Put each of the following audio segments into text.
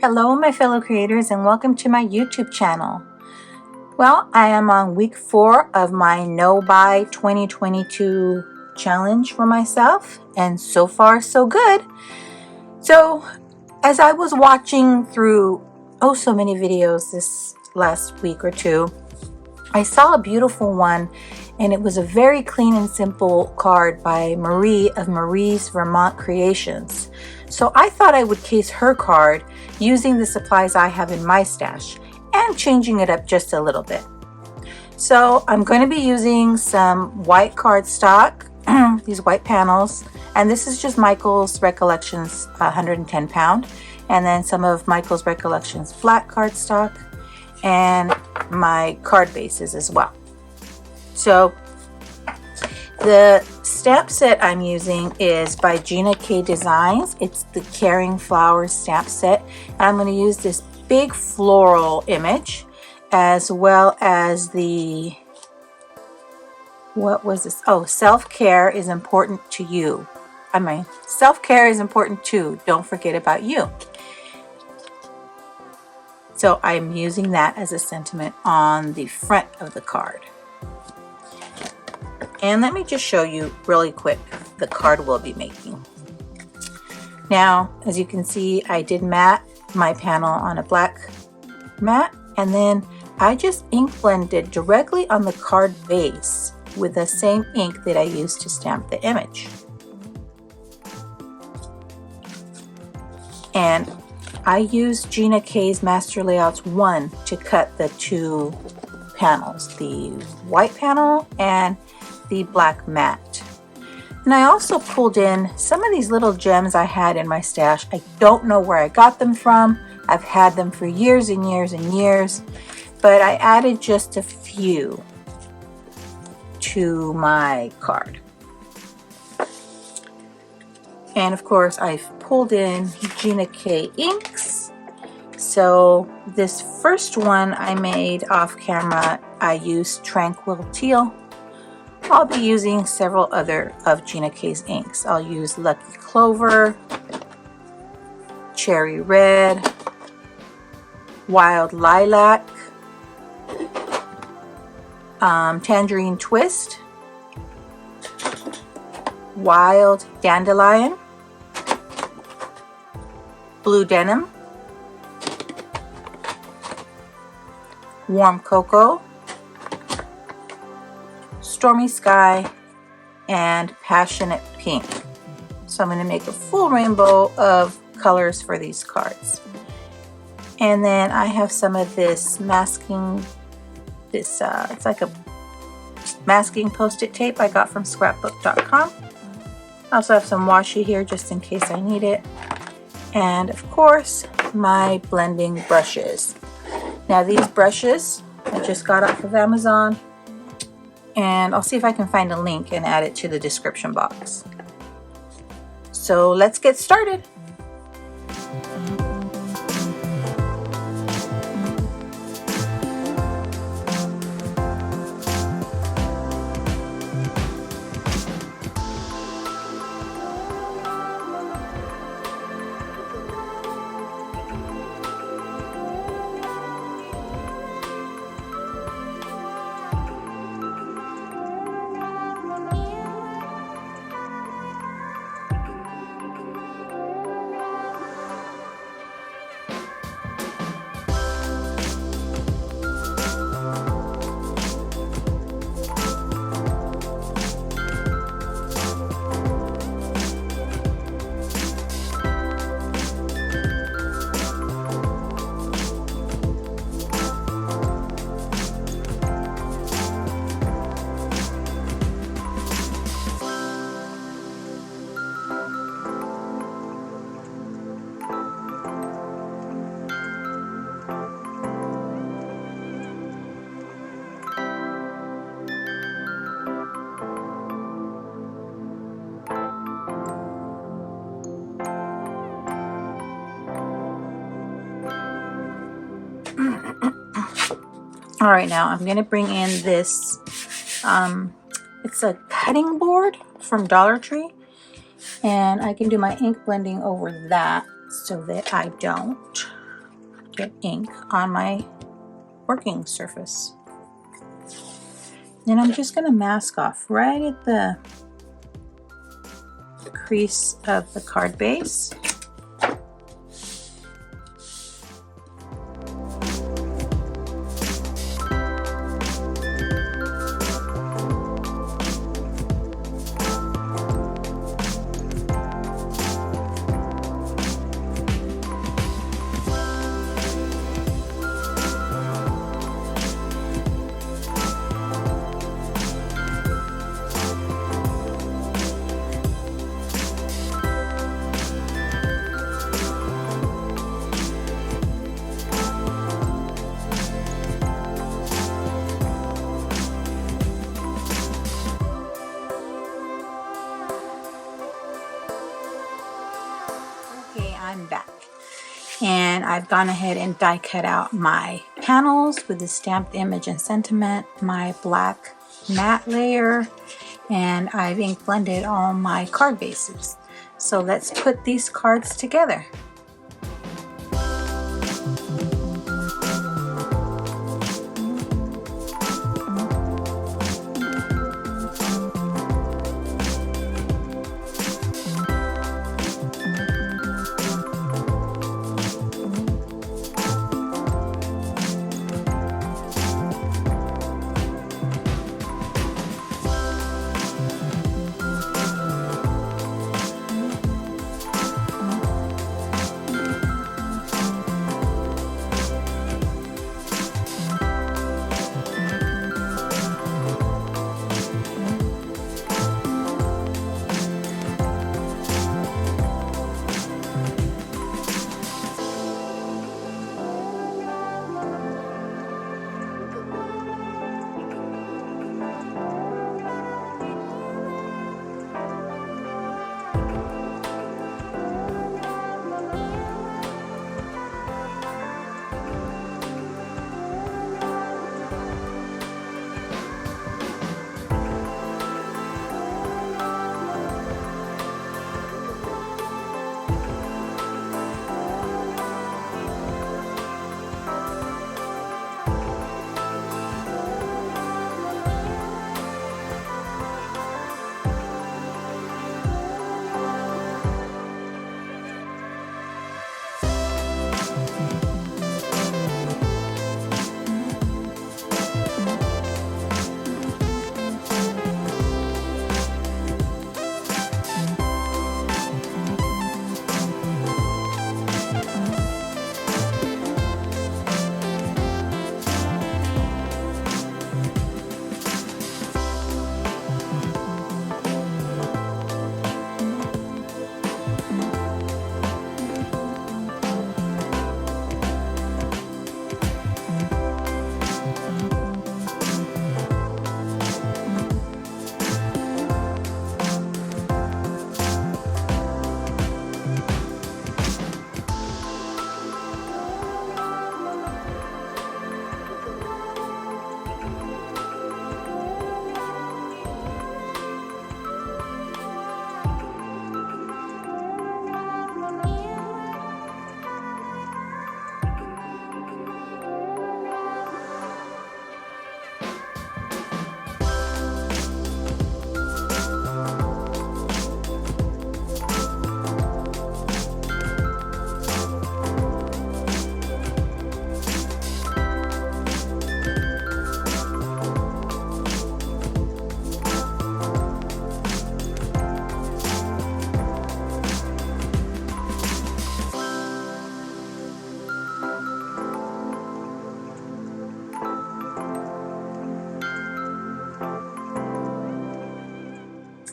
Hello my fellow creators and welcome to my YouTube channel. Well, I am on week 4 of my No Buy 2022 challenge for myself, and so far so good. So as I was watching through so many videos this last week or two, I saw a beautiful one, and it was a very clean and simple card by Marie of Marie's Vermont Creations. So I thought I would case her card using the supplies I have in my stash and changing it up just a little bit. So I'm going to be using some white cardstock, these white panels, and this is just Michael's Recollections 110 pound, and then some of Michael's Recollections flat cardstock, and my card bases as well. So the stamp set I'm using is by Gina Designs. It's the Caring Flowers stamp set, and I'm going to use this big floral image as well as the, what was this? Oh, self-care is important to you. Self-care is important too. Don't forget about you. So I'm using that as a sentiment on the front of the card. And let me just show you really quick the card we'll be making. Now, as you can see, I did mat my panel on a black mat, and then I just ink blended directly on the card base with the same ink that I used to stamp the image. And I used Gina K's Master Layouts 1 to cut the two panels, the white panel and the black mat. And I also pulled in some of these little gems I had in my stash. I don't know where I got them from. I've had them for years and years and years, but I added just a few to my card. And of course, I've pulled in Gina K inks. So this first one I made off camera, I used Tranquil Teal. I'll be using several other of Gina K's inks. I'll use Lucky Clover, Cherry Red, Wild Lilac, Tangerine Twist, Wild Dandelion, Blue Denim, Warm Cocoa, Stormy Sky, and Passionate Pink. So I'm going to make a full rainbow of colors for these cards. And then I have some of this masking, it's like a masking post-it tape I got from scrapbook.com. I also have some washi here just in case I need it. And of course, my blending brushes. Now these brushes I just got off of Amazon, and I'll see if I can find a link and add it to the description box. So let's get started. All right, now I'm going to bring in this, it's a cutting board from Dollar Tree, and I can do my ink blending over that so that I don't get ink on my working surface. Then I'm just going to mask off right at the crease of the card base. I'm back, and I've gone ahead and die cut out my panels with the stamped image and sentiment, my black matte layer, and I've ink blended all my card bases. So let's put these cards together.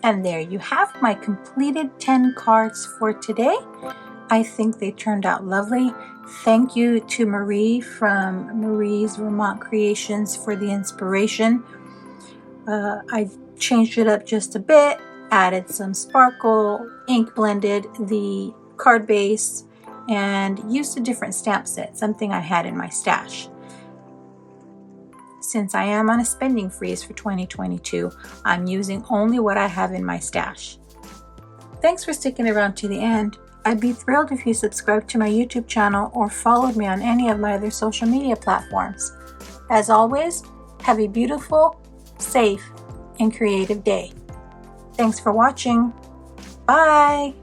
And there you have my completed 10 cards for today. I think they turned out lovely. Thank you to Marie from Marie's Vermont Creations for the inspiration. I changed it up just a bit, added some sparkle, ink blended the card base, and used a different stamp set, something I had in my stash. Since I am on a spending freeze for 2022, I'm using only what I have in my stash. Thanks for sticking around to the end. I'd be thrilled if you subscribed to my YouTube channel or followed me on any of my other social media platforms. As always, have a beautiful, safe, and creative day. Thanks for watching. Bye!